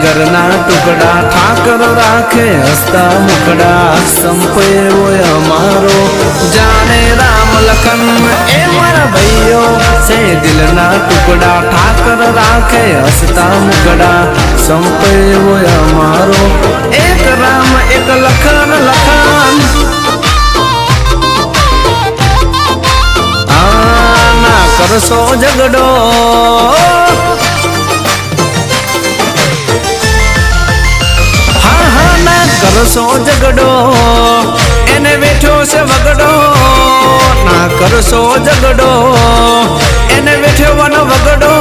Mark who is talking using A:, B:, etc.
A: जिगरना टुकड़ा ठाकर राखे हस्ता मुखड़ा संपे वो हमारो जाने राम लखन ए मारा भैयो से दिलना टुकड़ा ठाकर राखे हस्ता मुखड़ा संपे वो हमारो एक राम एक लखन लखन आना करसो झगड़ो करसो झगड़ो एने बैठो से वगड़ो ना करसो झगड़ो एने बैठो वन वगड़ो